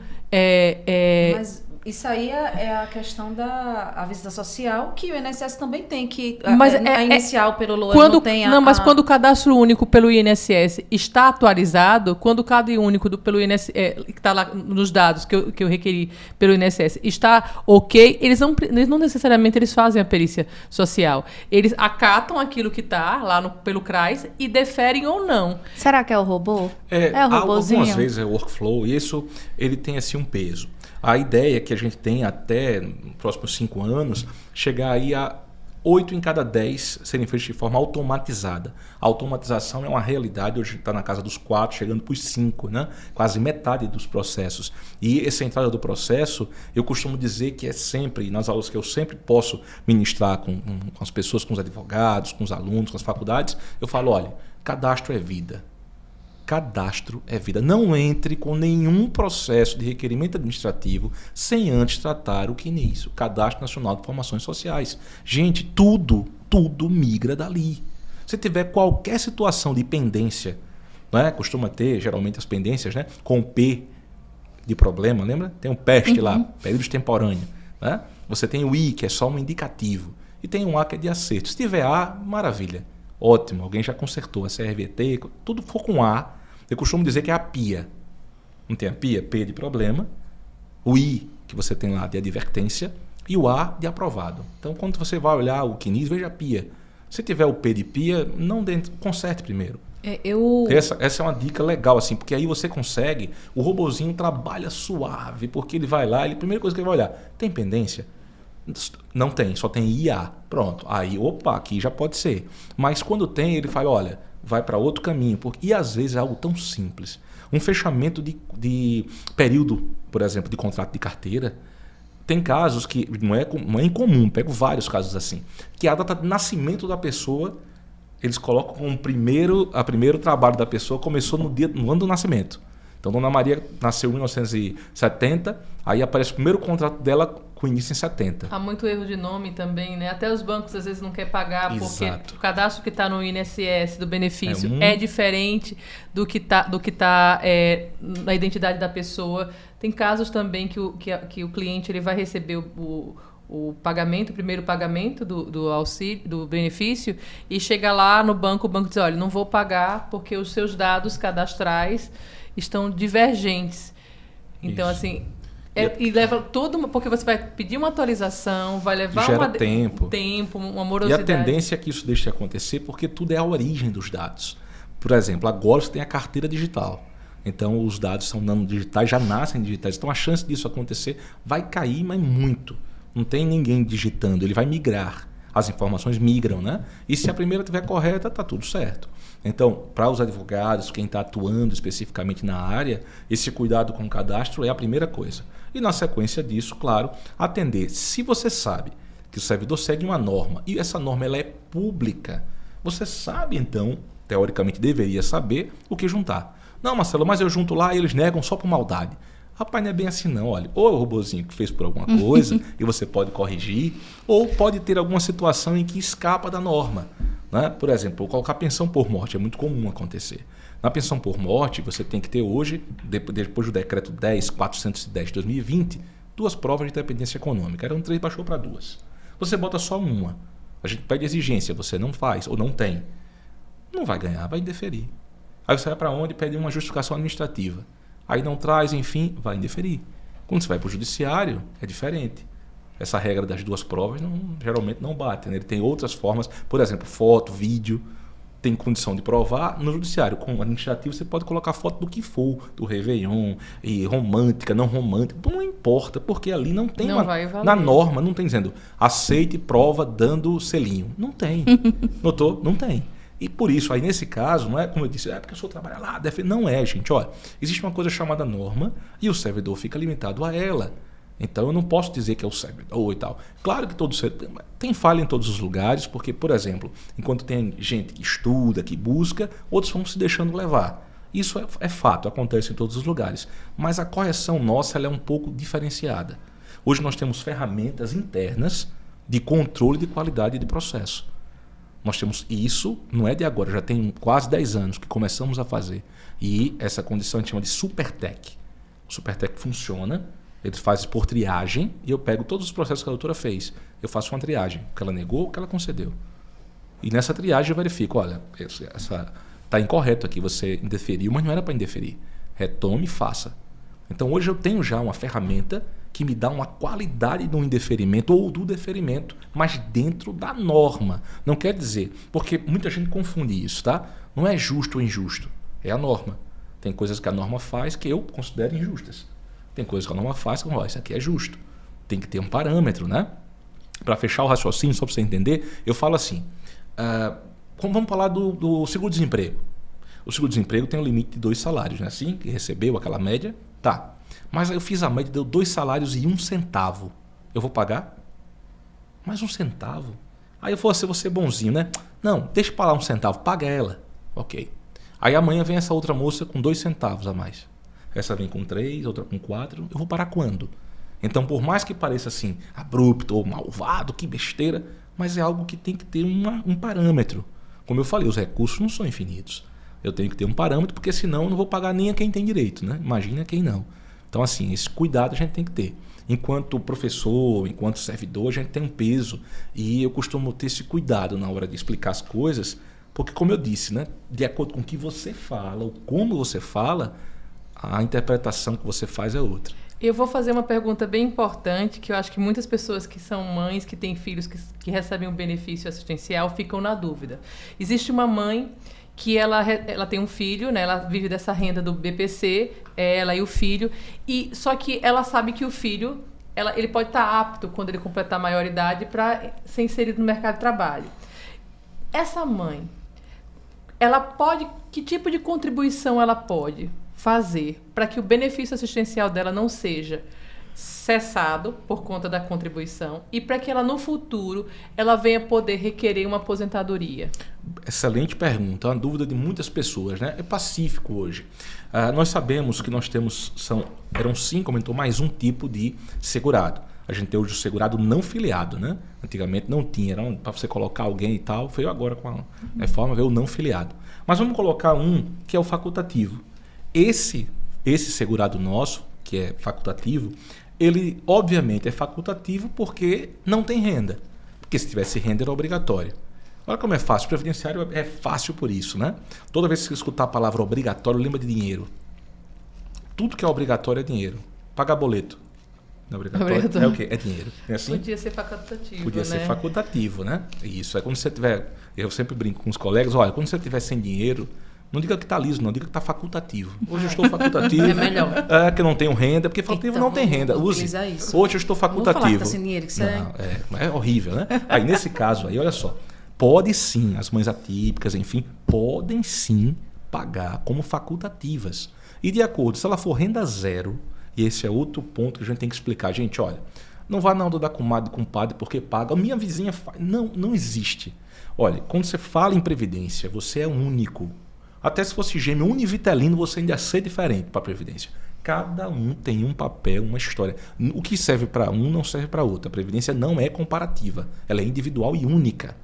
Mas isso aí é a questão da visita social, que o INSS também tem, que mas a inicial pelo LOAS não tem mas quando o cadastro único pelo INSS está atualizado, quando o cadastro único pelo INSS, que está lá nos dados que eu requeri pelo INSS, está ok, eles não necessariamente eles fazem a perícia social. Eles acatam aquilo que está lá pelo CRAS e deferem ou não. Será que é o robô? É o robôzinho? Algumas vezes é o workflow, e isso ele tem assim um peso. A ideia é que a gente tem até nos próximos 5 anos chegar aí a 8 em cada 10 serem feitos de forma automatizada. A automatização é uma realidade, hoje está na casa dos 4, chegando para os 5, né? Quase metade dos processos. E essa entrada do processo, eu costumo dizer que é sempre, nas aulas que eu sempre posso ministrar com as pessoas, com os advogados, com os alunos, com as faculdades, eu falo, olha, cadastro é vida. Cadastro é vida. Não entre com nenhum processo de requerimento administrativo sem antes tratar o CNIS, o Cadastro Nacional de Informações Sociais. Gente, tudo migra dali. Se tiver qualquer situação de pendência, né, costuma ter geralmente as pendências, né, com P de problema, lembra? Tem um PEST lá, período extemporâneo. Né? Você tem o I, que é só um indicativo. E tem um A, que é de acerto. Se tiver A, maravilha. Ótimo, alguém já consertou. A CRVT, tudo for com A. Eu costumo dizer que é a PIA. Não tem a PIA? P de problema. O I, que você tem lá, de advertência. E o A, de aprovado. Então, quando você vai olhar o CNIS, veja a PIA. Se tiver o P de PIA, não dentro, conserte primeiro. Essa é uma dica legal, assim, porque aí você consegue, o robozinho trabalha suave, porque ele vai lá, a primeira coisa que ele vai olhar, tem pendência? Não tem, só tem IA. Pronto, aí, opa, aqui já pode ser. Mas quando tem, ele fala, olha, vai para outro caminho. E às vezes é algo tão simples. Um fechamento de período, por exemplo, de contrato de carteira. Tem casos que não é incomum, pego vários casos assim, que a data de nascimento da pessoa, eles colocam como o primeiro trabalho da pessoa começou no ano do nascimento. Então, Dona Maria nasceu em 1970, aí aparece o primeiro contrato dela com início em 70. Há muito erro de nome também, né? Até os bancos às vezes não querem pagar. Exato. Porque o cadastro que está no INSS do benefício é diferente do que tá na identidade da pessoa. Tem casos também que o cliente ele vai receber o pagamento, o primeiro pagamento do auxílio, do benefício, e chega lá no banco, o banco diz, olha, não vou pagar porque os seus dados cadastrais estão divergentes. Então, isso. Assim, e leva porque você vai pedir uma atualização, vai levar um tempo, uma morosidade. E a tendência é que isso deixe de acontecer porque tudo é a origem dos dados. Por exemplo, agora você tem a carteira digital. Então, os dados são digitais, já nascem digitais. Então, a chance disso acontecer vai cair, mas muito. Não tem ninguém digitando, ele vai migrar. As informações migram, né? E se a primeira estiver correta, está tudo certo. Então, para os advogados, quem está atuando especificamente na área, esse cuidado com o cadastro é a primeira coisa. E na sequência disso, claro, atender. Se você sabe que o servidor segue uma norma e essa norma ela é pública, você sabe, então, teoricamente deveria saber o que juntar. Não, Marcelo, mas eu junto lá e eles negam só por maldade. Rapaz, não é bem assim não, olha. Ou é o robozinho que fez por alguma coisa e você pode corrigir, ou pode ter alguma situação em que escapa da norma. Né? Por exemplo, colocar pensão por morte é muito comum acontecer. Na pensão por morte, você tem que ter hoje, depois do decreto 10.410 de 2020, 2 provas de dependência econômica. Eram 3, baixou para 2. Você bota só uma. A gente pede exigência, você não faz ou não tem. Não vai ganhar, vai indeferir. Aí você vai para onde? Pede uma justificação administrativa. Aí não traz, enfim, vai indeferir. Quando você vai para o judiciário, é diferente. Essa regra das 2 provas geralmente não bate. Né? Ele tem outras formas, por exemplo, foto, vídeo, tem condição de provar. No judiciário, com o administrativo, você pode colocar foto do que for, do Réveillon, e romântica, não romântica, não importa, porque ali não tem na norma, não tem dizendo aceite prova dando selinho. Não tem. Notou? Não tem. E por isso, aí nesse caso, não é como eu disse, porque eu sou trabalhar lá, não é, gente. Olha, existe uma coisa chamada norma e o servidor fica limitado a ela. Então eu não posso dizer que é o servidor e tal. Claro que tem falha em todos os lugares, porque, por exemplo, enquanto tem gente que estuda, que busca, outros vão se deixando levar. Isso é fato, acontece em todos os lugares. Mas a correção nossa ela é um pouco diferenciada. Hoje nós temos ferramentas internas de controle de qualidade de processo. Nós temos isso, não é de agora, já tem quase 10 anos que começamos a fazer. E essa condição a gente chama de SuperTech. O SuperTech funciona, ele faz por triagem e eu pego todos os processos que a doutora fez. Eu faço uma triagem, o que ela negou, o que ela concedeu. E nessa triagem eu verifico, olha, está incorreto aqui, você indeferiu, mas não era para indeferir. Retome e faça. Então hoje eu tenho já uma ferramenta que me dá uma qualidade do indeferimento ou do deferimento, mas dentro da norma. Não quer dizer, porque muita gente confunde isso, tá? Não é justo ou injusto, é a norma. Tem coisas que a norma faz que eu considero injustas. Tem coisas que a norma faz que eu falo, isso aqui é justo. Tem que ter um parâmetro, né? Para fechar o raciocínio, só para você entender, eu falo assim, vamos falar do seguro-desemprego. O seguro-desemprego tem um limite de 2 salários, né? Assim, que recebeu aquela média, tá. Mas aí eu fiz a média, deu 2 salários e 1 centavo. Eu vou pagar? Mais 1 centavo? Aí eu vou ser bonzinho, né? Não, deixa para lá 1 centavo, paga ela. Ok. Aí amanhã vem essa outra moça com 2 centavos a mais. Essa vem com 3, outra com 4. Eu vou parar quando? Então, por mais que pareça assim, abrupto ou malvado, que besteira, mas é algo que tem que ter um parâmetro. Como eu falei, os recursos não são infinitos. Eu tenho que ter um parâmetro, porque senão eu não vou pagar nem a quem tem direito, né? Imagina quem não. Então, assim, esse cuidado a gente tem que ter. Enquanto professor, enquanto servidor, a gente tem um peso. E eu costumo ter esse cuidado na hora de explicar as coisas, porque, como eu disse, né, de acordo com o que você fala, ou como você fala, a interpretação que você faz é outra. Eu vou fazer uma pergunta bem importante, que eu acho que muitas pessoas que são mães, que têm filhos que recebem um benefício assistencial, ficam na dúvida. Existe uma mãe que ela tem um filho, né? Ela vive dessa renda do BPC, ela e o filho, e só que ela sabe que o filho, ele pode estar apto, quando ele completar a maioridade, para ser inserido no mercado de trabalho. Essa mãe, ela pode, que tipo de contribuição ela pode fazer para que o benefício assistencial dela não seja cessado por conta da contribuição e para que ela no futuro ela venha poder requerer uma aposentadoria? Excelente pergunta, é uma dúvida de muitas pessoas, né? É pacífico hoje. Nós sabemos que nós temos, eram 5, aumentou mais um tipo de segurado. A gente tem hoje o segurado não filiado, né? Antigamente não tinha, era para você colocar alguém e tal, veio agora com a reforma, veio o não filiado. Mas vamos colocar um que é o facultativo. Esse segurado nosso, que é facultativo, ele obviamente é facultativo porque não tem renda. Porque se tivesse renda era obrigatório. Olha como é fácil. O previdenciário é fácil por isso, né? Toda vez que você escutar a palavra obrigatório, lembra de dinheiro. Tudo que é obrigatório é dinheiro. Pagar boleto. Não é obrigatório. É o quê? É dinheiro. É assim? Podia ser facultativo, Podia ser facultativo, né? Isso. É quando você tiver... Eu sempre brinco com os colegas. Olha, quando você tiver sem dinheiro... Não diga que está liso, não. Diga que está facultativo. Hoje eu estou facultativo. É melhor. Que eu não tenho renda, porque facultativo não tem renda. Use. Isso. Hoje eu estou facultativo. Vamos falar que tá sem dinheiro, que não, é horrível, né? Aí, nesse caso aí, olha só. Pode sim, as mães atípicas, enfim, podem sim pagar como facultativas. E de acordo, se ela for renda zero, e esse é outro ponto que a gente tem que explicar. Gente, olha, não vá na onda da comadre e compadre porque paga. A minha vizinha faz. Não existe. Olha, quando você fala em previdência, você é único. Até se fosse gêmeo univitelino, você ainda ia ser diferente para a Previdência. Cada um tem um papel, uma história. O que serve para um não serve para outro. A Previdência não é comparativa. Ela é individual e única.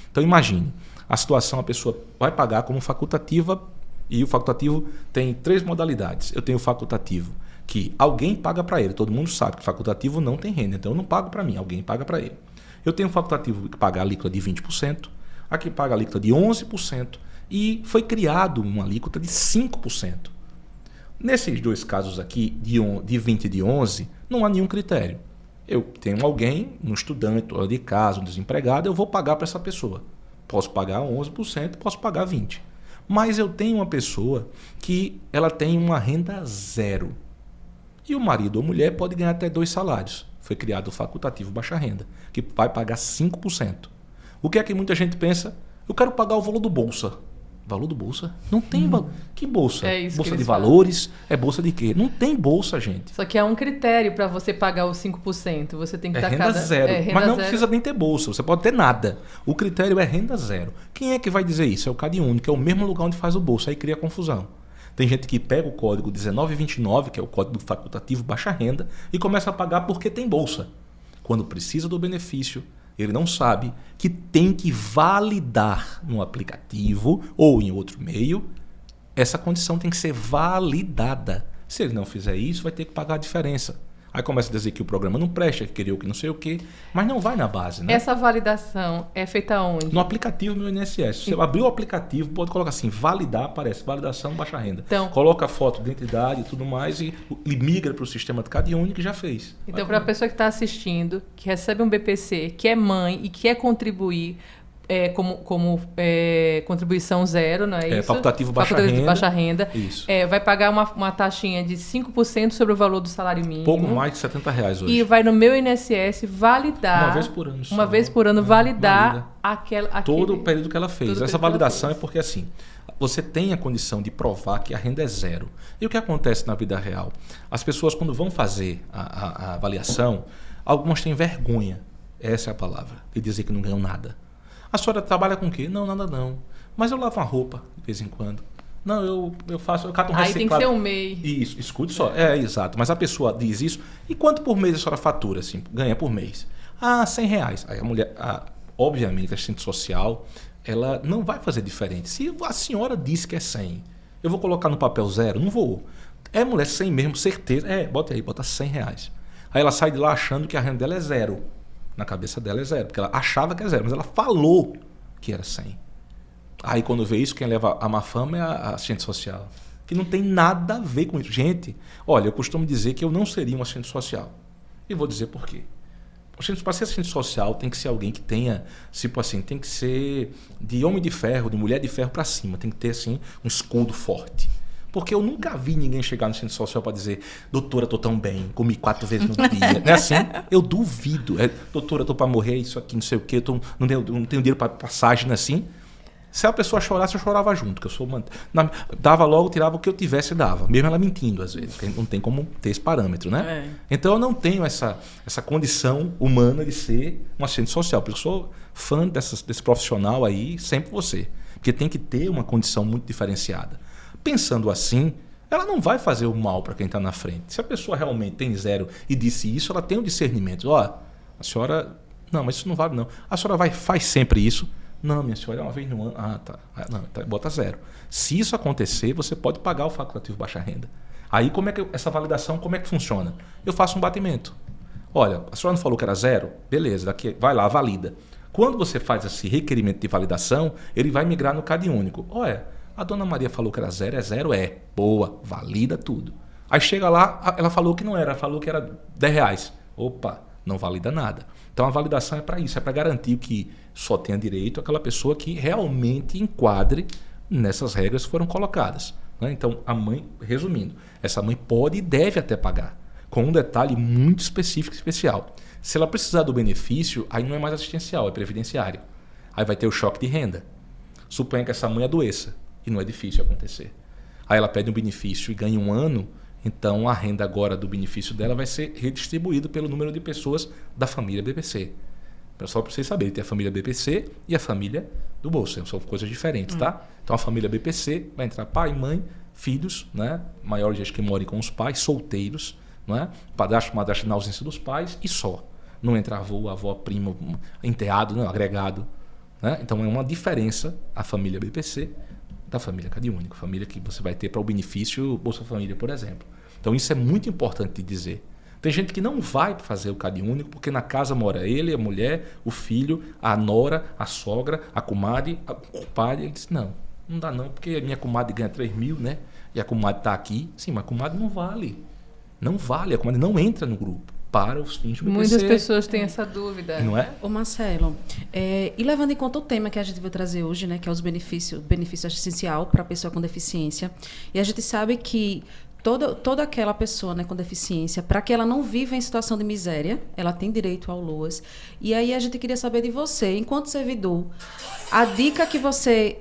Então imagine, a situação, a pessoa vai pagar como facultativa e o facultativo tem 3 modalidades. Eu tenho o facultativo que alguém paga para ele. Todo mundo sabe que facultativo não tem renda, então eu não pago para mim, alguém paga para ele. Eu tenho o facultativo que paga a alíquota de 20%, aqui paga a alíquota de 11%. E foi criado uma alíquota de 5%. Nesses 2 casos aqui, de 20 e de 11, não há nenhum critério. Eu tenho alguém, um estudante, ou de casa, um desempregado, eu vou pagar para essa pessoa. Posso pagar 11%, posso pagar 20%. Mas eu tenho uma pessoa que ela tem uma renda zero. E o marido ou mulher pode ganhar até 2 salários. Foi criado o facultativo baixa renda, que vai pagar 5%. O que é que muita gente pensa? Eu quero pagar o valor do Bolsa. Valor do Bolsa? Não tem valor. Que bolsa? É isso bolsa que de falam. valores? É bolsa de quê? Não tem bolsa, gente. Só que há um critério para você pagar os 5%. Você tem que dar renda zero. Mas não precisa nem ter bolsa. Você pode ter nada. O critério é renda zero. Quem é que vai dizer isso? É o CadÚnico, que é o mesmo lugar onde faz o bolsa. Aí cria confusão. Tem gente que pega o código 1929, que é o código do facultativo baixa renda, e começa a pagar porque tem bolsa. Quando precisa do benefício, ele não sabe que tem que validar no aplicativo ou em outro meio. Essa condição tem que ser validada. Se ele não fizer isso, vai ter que pagar a diferença. Aí começa a dizer que o programa não presta, que queria o que não sei o quê, mas não vai na base, né? Essa validação é feita onde? No aplicativo do INSS. Se você abrir o aplicativo, pode colocar assim, validar, aparece, validação baixa renda. Então, coloca a foto de identidade e tudo mais e migra para o sistema de CadÚnico e já fez. Então, para a pessoa que está assistindo, que recebe um BPC, que é mãe e quer contribuir como contribuição zero, não é isso? Facultativo baixa renda. Isso. Vai pagar uma taxinha de 5% sobre o valor do salário mínimo. Pouco mais de R$70 hoje. E vai no meu INSS validar. Uma vez por ano. Uma vez por ano validar todo o período que ela fez. Essa validação é fez. porque assim, você tem a condição de provar que a renda é zero. E o que acontece na vida real? As pessoas, quando vão fazer a avaliação, algumas têm vergonha, essa é a palavra, de dizer que não ganham nada. A senhora trabalha com o quê? Não, nada não. Mas eu lavo uma roupa de vez em quando. Não, eu cato um reciclado. Aí tem que ser um MEI. Isso, escute só. Exato. Mas a pessoa diz isso. E quanto por mês a senhora fatura, assim, ganha por mês? R$100. Aí a mulher, obviamente, a assistente social, ela não vai fazer diferente. Se a senhora disse que é 100, eu vou colocar no papel zero? Não vou. Mulher, sem mesmo, certeza. Bota aí, bota R$100. Aí ela sai de lá achando que a renda dela é zero. Na cabeça dela é zero, porque ela achava que é zero, mas ela falou que era 100. Aí quando vê isso, quem leva a má fama é a assistente social. Que não tem nada a ver com isso. Gente, olha, eu costumo dizer que eu não seria um assistente social. E vou dizer por quê. Para ser assistente social tem que ser alguém que tenha, tipo assim, tem que ser de homem de ferro, de mulher de ferro para cima. Tem que ter assim um escudo forte. Porque eu nunca vi ninguém chegar no centro social para dizer: doutora, estou tão bem, comi 4 vezes no dia. Não é assim? Eu duvido. Doutora, estou para morrer, isso aqui, não sei o quê, não tenho dinheiro para passagem, não é assim? Se a pessoa chorasse, eu chorava junto. Que eu sou dava logo, tirava o que eu tivesse e dava. Mesmo ela mentindo, às vezes. Porque não tem como ter esse parâmetro, né? Então eu não tenho essa condição humana de ser um assistente social. Porque eu sou fã desse profissional aí, sempre você. Porque tem que ter uma condição muito diferenciada. Pensando assim, ela não vai fazer o mal para quem está na frente. Se a pessoa realmente tem zero e disse isso, ela tem um discernimento. A senhora... Não, mas isso não vale não. A senhora faz sempre isso? Não, minha senhora, é uma vez no ano. Tá. Não, então bota 0. Se isso acontecer, você pode pagar o facultativo baixa renda. Aí, essa validação, como é que funciona? Eu faço um batimento. Olha, a senhora não falou que era 0? Beleza, daqui, vai lá, valida. Quando você faz esse requerimento de validação, ele vai migrar no CAD único. Olha, a dona Maria falou que era 0, é 0? Boa, valida tudo. Aí chega lá, ela falou que não era, falou que era R$10. Opa, não valida nada. Então a validação é para isso, é para garantir que só tenha direito aquela pessoa que realmente enquadre nessas regras que foram colocadas. Né? Então a mãe, resumindo, essa mãe pode e deve até pagar, com um detalhe muito específico e especial. Se ela precisar do benefício, aí não é mais assistencial, é previdenciário. Aí vai ter o choque de renda. Suponha que essa mãe adoeça, e não é difícil acontecer. Aí ela pede um benefício e ganha 1 ano, então a renda agora do benefício dela vai ser redistribuída pelo número de pessoas da família BPC. Só para vocês saberem, tem a família BPC e a família do Bolsa, são coisas diferentes, tá? Então a família BPC vai entrar pai, mãe, filhos, né? Maiores que morem com os pais, solteiros, né? Padrasto, madrasta na ausência dos pais e só. Não entra avô, avó, primo, enteado, não, agregado. Né? Então é uma diferença a família BPC da família CAD único, família que você vai ter para o benefício Bolsa Família, por exemplo. Então isso é muito importante de dizer. Tem gente que não vai fazer o CAD único porque na casa mora ele, a mulher, o filho, a nora, a sogra, a comadre, o pai. Ele disse, não dá não, porque minha comadre ganha 3 mil, né? E a comadre está aqui. Sim, mas a comadre não vale. Não vale, a comadre não entra no grupo. Para os fins do BPC. Muitas pessoas têm essa dúvida. Não é? Ô Marcelo, e levando em conta o tema que a gente vai trazer hoje, né, que é os benefício assistencial para a pessoa com deficiência, e a gente sabe que toda aquela pessoa, né, com deficiência, para que ela não viva em situação de miséria, ela tem direito ao LOAS. E aí a gente queria saber de você, enquanto servidor, a dica que você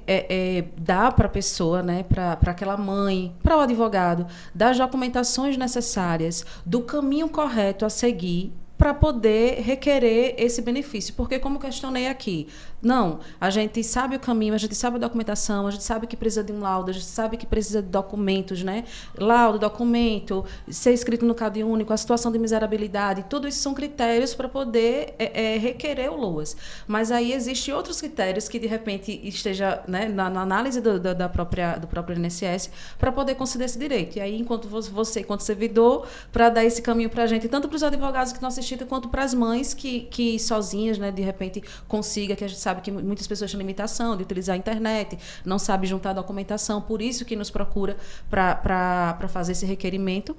dá para a pessoa, né, para aquela mãe, para o advogado, das documentações necessárias, do caminho correto a seguir para poder requerer esse benefício. Porque, como questionei aqui, não, a gente sabe o caminho, a gente sabe a documentação, a gente sabe que precisa de um laudo, a gente sabe que precisa de documentos, né? Laudo, documento, ser escrito no CAD único, a situação de miserabilidade, tudo isso são critérios para poder requerer o LOAS. Mas aí existem outros critérios que, de repente, esteja, né, na análise do próprio INSS para poder conceder esse direito. E aí, enquanto você, enquanto servidor, para dar esse caminho para a gente, tanto para os advogados que estão assistindo, quanto para as mães que sozinhas, né, de repente, consiga, que a gente sabe que muitas pessoas têm limitação de utilizar a internet, não sabe juntar a documentação, por isso que nos procura para fazer esse requerimento,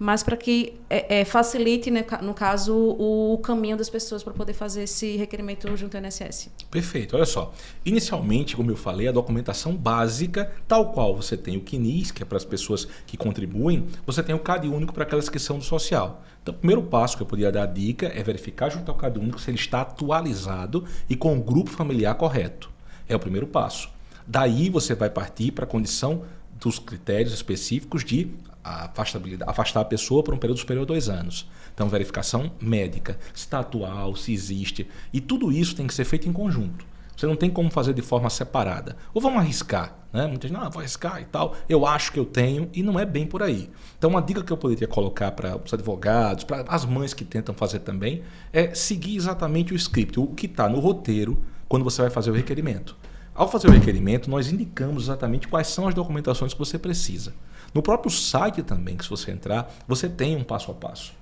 mas para que facilite, né, no caso, o caminho das pessoas para poder fazer esse requerimento junto ao INSS. Perfeito, olha só. Inicialmente, como eu falei, a documentação básica, tal qual você tem o CNIS, que é para as pessoas que contribuem, você tem o CAD único para aquelas que são do social. Então, o primeiro passo que eu poderia dar a dica é verificar junto ao CAD único se ele está atualizado e com o grupo familiar correto. É o primeiro passo. Daí você vai partir para a condição dos critérios específicos de afastar a pessoa por um período superior a 2 anos. Então, verificação médica, se está atual, se existe. E tudo isso tem que ser feito em conjunto. Você não tem como fazer de forma separada. Ou vamos arriscar, né? Muita gente, vou arriscar e tal. Eu acho que eu tenho e não é bem por aí. Então, uma dica que eu poderia colocar para os advogados, para as mães que tentam fazer também, é seguir exatamente o script, o que está no roteiro quando você vai fazer o requerimento. Ao fazer o requerimento, nós indicamos exatamente quais são as documentações que você precisa. No próprio site também, que se você entrar, você tem um passo a passo.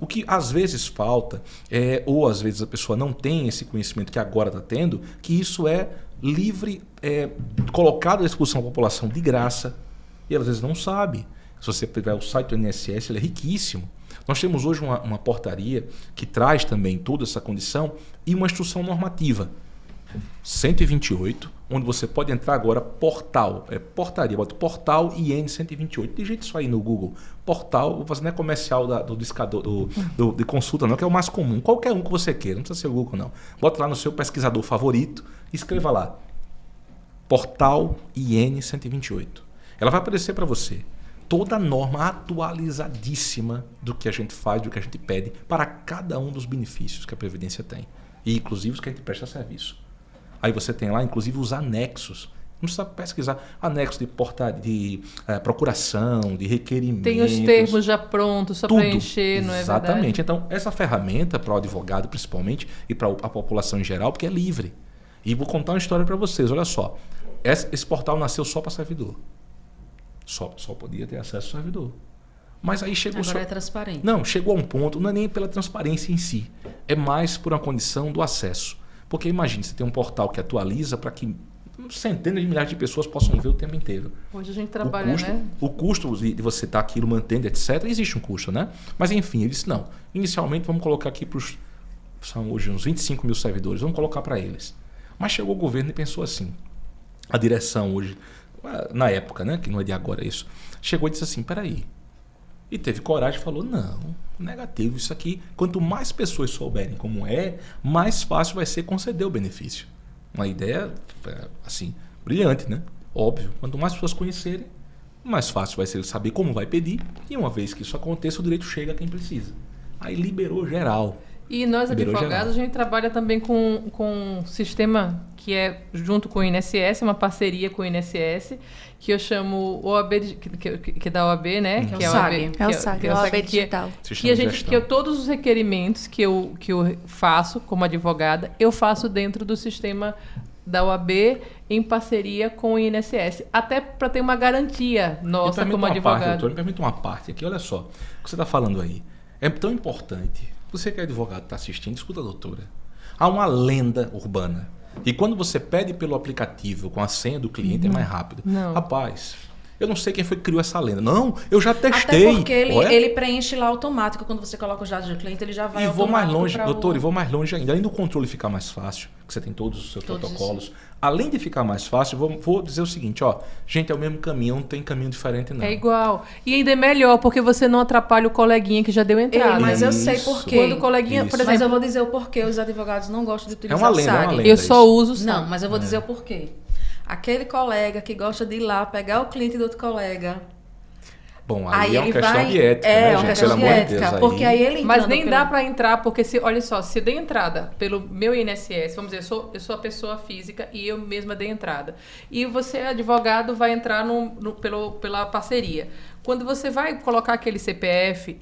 O que às vezes falta, ou às vezes a pessoa não tem esse conhecimento que agora está tendo, que isso é livre, colocado à disposição da população de graça, e às vezes não sabe. Se você tiver o site do INSS, ele é riquíssimo. Nós temos hoje uma portaria que traz também toda essa condição e uma instrução normativa. 128, onde você pode entrar agora, portal, portaria, bota portal IN 128. Digite isso aí no Google. Portal, vou fazer, não é comercial do discador, de consulta, não, que é o mais comum. Qualquer um que você queira, não precisa ser o Google, não. Bota lá no seu pesquisador favorito e escreva lá. Portal IN 128. Ela vai aparecer para você toda a norma atualizadíssima do que a gente faz, do que a gente pede para cada um dos benefícios que a Previdência tem. E inclusive os que a gente presta serviço. Aí você tem lá, inclusive, os anexos. Não precisa pesquisar. Anexos de procuração, de requerimentos. Tem os termos já prontos, só preencher, não é verdade? Exatamente. Então, essa ferramenta para o advogado, principalmente, e para a população em geral, porque é livre. E vou contar uma história para vocês. Olha só. Esse portal nasceu só para servidor. Só podia ter acesso ao servidor. Mas aí chegou... Agora é transparente. Não, chegou a um ponto, não é nem pela transparência em si. É mais por uma condição do acesso. Porque imagine, você tem um portal que atualiza para que centenas de milhares de pessoas possam ver o tempo inteiro. Hoje a gente trabalha, O custo de você estar aquilo mantendo, etc., existe um custo, né? Mas enfim, ele disse, não, inicialmente vamos colocar aqui para os... São hoje uns 25 mil servidores, vamos colocar para eles. Mas chegou o governo e pensou assim, a direção hoje, na época, né, que não é de agora isso, chegou e disse assim, peraí. E teve coragem e falou, não, negativo, isso aqui, quanto mais pessoas souberem como é, mais fácil vai ser conceder o benefício. Uma ideia, assim, brilhante, né? Óbvio, quanto mais pessoas conhecerem, mais fácil vai ser saber como vai pedir, e uma vez que isso aconteça, o direito chega a quem precisa. Aí liberou geral. E nós, advogados, a gente trabalha também com um sistema que é junto com o INSS, uma parceria com o INSS, que eu chamo OAB, que é da OAB, né? Que é o SAG. É o SAG, o OAB Digital. Que todos os requerimentos que eu faço como advogada, eu faço dentro do sistema da OAB em parceria com o INSS, até para ter uma garantia nossa como advogado. Me permita uma parte aqui, olha só, o que você está falando aí. É tão importante. Você que é advogado está assistindo, escuta, doutora. Há uma lenda urbana. E quando você pede pelo aplicativo com a senha do cliente, é mais rápido. Não. Rapaz, eu não sei quem foi que criou essa lenda. Não, eu já testei. Até porque ele preenche lá automático. Quando você coloca os dados do cliente, ele já vai automático. E vou mais longe, doutor, e vou mais longe ainda. Além do controle ficar mais fácil, que você tem todos os seus protocolos. Isso. Além de ficar mais fácil, vou dizer o seguinte, ó. Gente, é o mesmo caminho, não tem caminho diferente, não. É igual. E ainda é melhor, porque você não atrapalha o coleguinha que já deu entrada. Mas eu sei por quê. Quando o coleguinha, por exemplo, mas eu vou dizer o porquê os advogados não gostam de utilizar o SAG. É uma lenda eu só uso o SAG. Não, mas eu vou dizer o porquê. Aquele colega que gosta de ir lá pegar o cliente do outro colega. Bom, aí é uma questão de ética, né, gente? Uma questão de ética. Porque aí ele mas nem dá para entrar, porque olha só, se der entrada pelo meu INSS, vamos dizer, eu sou a pessoa física e eu mesma dei entrada. E você, advogado, vai entrar pela parceria. Quando você vai colocar aquele CPF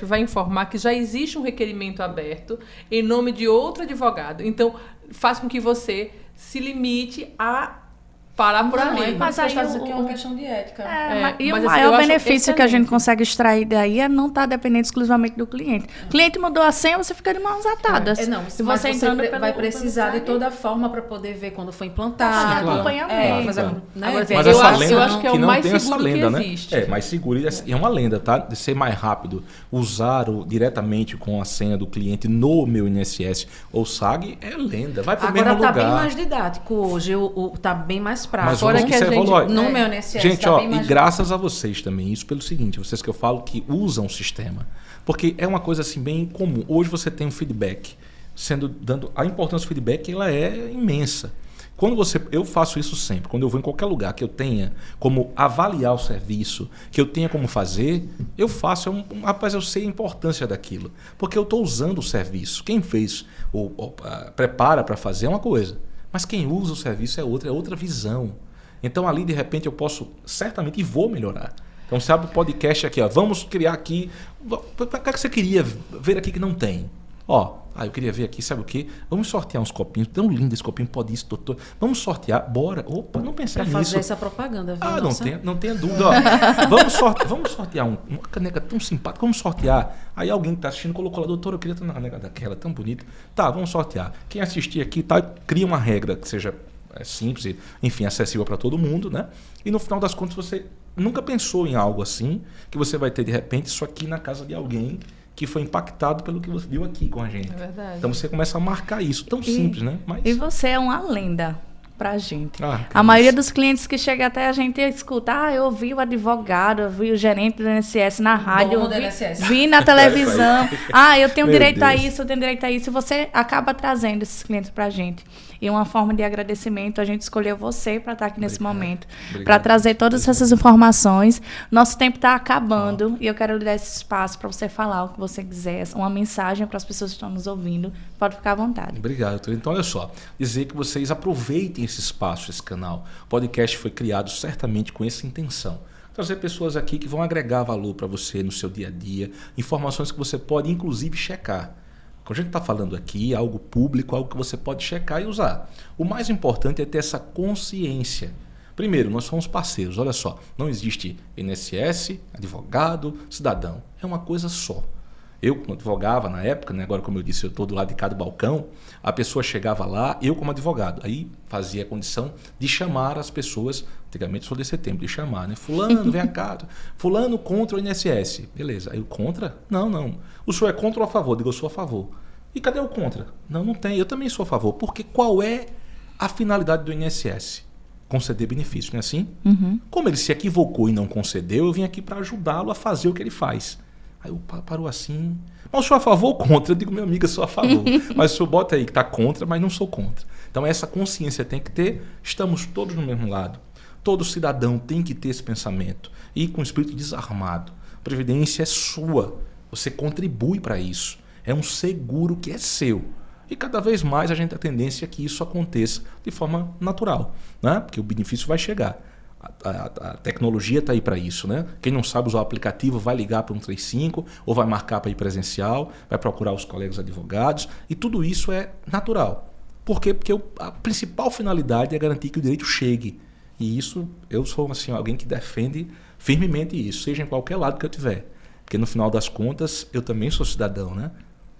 vai informar que já existe um requerimento aberto em nome de outro advogado. Então, faz com que você se limite a parar por ali. Mas aí está dizendo que é uma questão de ética. E o maior benefício que a gente consegue extrair daí é não estar dependendo exclusivamente do cliente. O cliente mudou a senha, você fica de mãos atadas. Não, se você entrando vai precisar de toda forma para poder ver quando foi implantado. Fazer acompanhamento. Mas essa lenda eu acho que é o mais tem seguro essa lenda, que existe. Né? Mais seguro. E é uma lenda, tá? De ser mais rápido. Usar diretamente com a senha do cliente no meu INSS ou SAG é lenda. Vai para o mesmo lugar. Agora está bem mais didático hoje. Está bem mais prático. Mas fora que a gente, no meu INSS, gente, ó, e graças a vocês também, isso pelo seguinte, vocês que eu falo que usam o sistema, porque é uma coisa assim bem comum. Hoje você tem um feedback, a importância do feedback ela é imensa. Eu faço isso sempre, quando eu vou em qualquer lugar que eu tenha como avaliar o serviço, que eu tenha como fazer, eu faço, rapaz, eu sei a importância daquilo, porque eu estou usando o serviço. Quem fez prepara para fazer é uma coisa. Mas quem usa o serviço é outra visão. Então ali, de repente, eu posso certamente e vou melhorar. Então, você abre o podcast aqui, ó, vamos criar aqui... O que você queria ver aqui que não tem? Ó, eu queria ver aqui, sabe o quê? Vamos sortear uns copinhos. Tão lindo esse copinho, pode isso, doutor. Vamos sortear, bora. Opa, não pensei nisso. Para fazer essa propaganda, viu? Não tenha dúvida. Ó, vamos sortear uma caneca tão simpática, vamos sortear. Aí alguém que está assistindo colocou lá, doutor, eu queria ter uma caneca daquela, tão bonita. Tá, vamos sortear. Quem assistir aqui, cria uma regra que seja simples e, enfim, acessível para todo mundo, né? E no final das contas, você nunca pensou em algo assim, que você vai ter, de repente, isso aqui na casa de alguém que foi impactado pelo que você viu aqui com a gente. É verdade. Então você começa a marcar isso. Tão simples, né? Mas... E você é uma lenda pra gente. Que a maioria dos clientes que chega até a gente escuta, eu vi o advogado, eu vi o gerente do INSS na rádio, vi na televisão, eu tenho direito a isso, eu tenho direito a isso, e você acaba trazendo esses clientes pra gente. E uma forma de agradecimento, a gente escolheu você para estar aqui nesse momento, para trazer todas essas informações. Nosso tempo está acabando e eu quero lhe dar esse espaço para você falar o que você quiser, uma mensagem para as pessoas que estão nos ouvindo. Pode ficar à vontade. Obrigado, doutor. Então, olha só, dizer que vocês aproveitem esse espaço, esse canal. O podcast foi criado certamente com essa intenção. Trazer pessoas aqui que vão agregar valor para você no seu dia a dia, informações que você pode, inclusive, checar. Quando a gente está falando aqui, algo público, algo que você pode checar e usar. O mais importante é ter essa consciência. Primeiro, nós somos parceiros. Olha só, não existe INSS, advogado, cidadão. É uma coisa só. Eu, como advogava na época, né, agora como eu disse, eu estou do lado de cá do balcão, a pessoa chegava lá, eu como advogado, aí fazia a condição de chamar as pessoas, antigamente sou desse tempo, de chamar, né? Fulano, vem cá, fulano contra o INSS. Beleza, aí o contra? Não. O senhor é contra ou a favor? Digo, eu sou a favor. E cadê o contra? Não tem, eu também sou a favor. Porque qual é a finalidade do INSS? Conceder benefício, não é assim? Uhum. Como ele se equivocou e não concedeu, eu vim aqui para ajudá-lo a fazer o que ele faz. Aí eu parou assim. Mas o senhor é a favor ou contra? Eu digo, meu amigo, eu sou a favor. Mas o senhor bota aí que está contra, mas não sou contra. Então essa consciência tem que ter. Estamos todos no mesmo lado. Todo cidadão tem que ter esse pensamento. E com o espírito desarmado. A previdência é sua. Você contribui para isso. É um seguro que é seu. E cada vez mais a gente tem a tendência que isso aconteça de forma natural, né? Porque o benefício vai chegar. A tecnologia está aí para isso, né? Quem não sabe usar o aplicativo vai ligar para 135 ou vai marcar para ir presencial, vai procurar os colegas advogados e tudo isso é natural. Por quê? Porque a principal finalidade é garantir que o direito chegue. E isso, eu sou assim, alguém que defende firmemente isso, seja em qualquer lado que eu tiver. Porque no final das contas, eu também sou cidadão, né?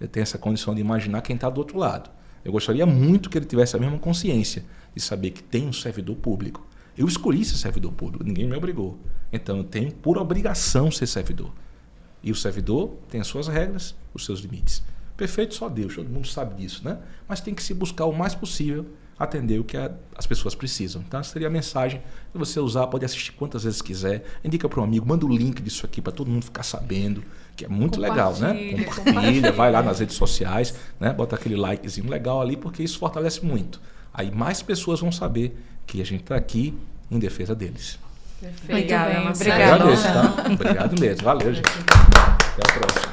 Eu tenho essa condição de imaginar quem está do outro lado. Eu gostaria muito que ele tivesse a mesma consciência de saber que tem um servidor público. Eu escolhi ser servidor público, ninguém me obrigou. Então eu tenho por obrigação ser servidor. E o servidor tem as suas regras, os seus limites. Perfeito, só Deus, todo mundo sabe disso, né? Mas tem que se buscar o mais possível atender o que as pessoas precisam. Então essa seria a mensagem que você usar, pode assistir quantas vezes quiser, indica para um amigo, manda o link disso aqui para todo mundo ficar sabendo, que é muito legal, né? Compartilha, vai lá nas redes sociais, né? Bota aquele likezinho legal ali, porque isso fortalece muito. Aí mais pessoas vão saber que a gente está aqui em defesa deles. Perfeito. Obrigada, Obrigado mesmo, tá? Obrigado mesmo. Valeu, gente. Até a próxima.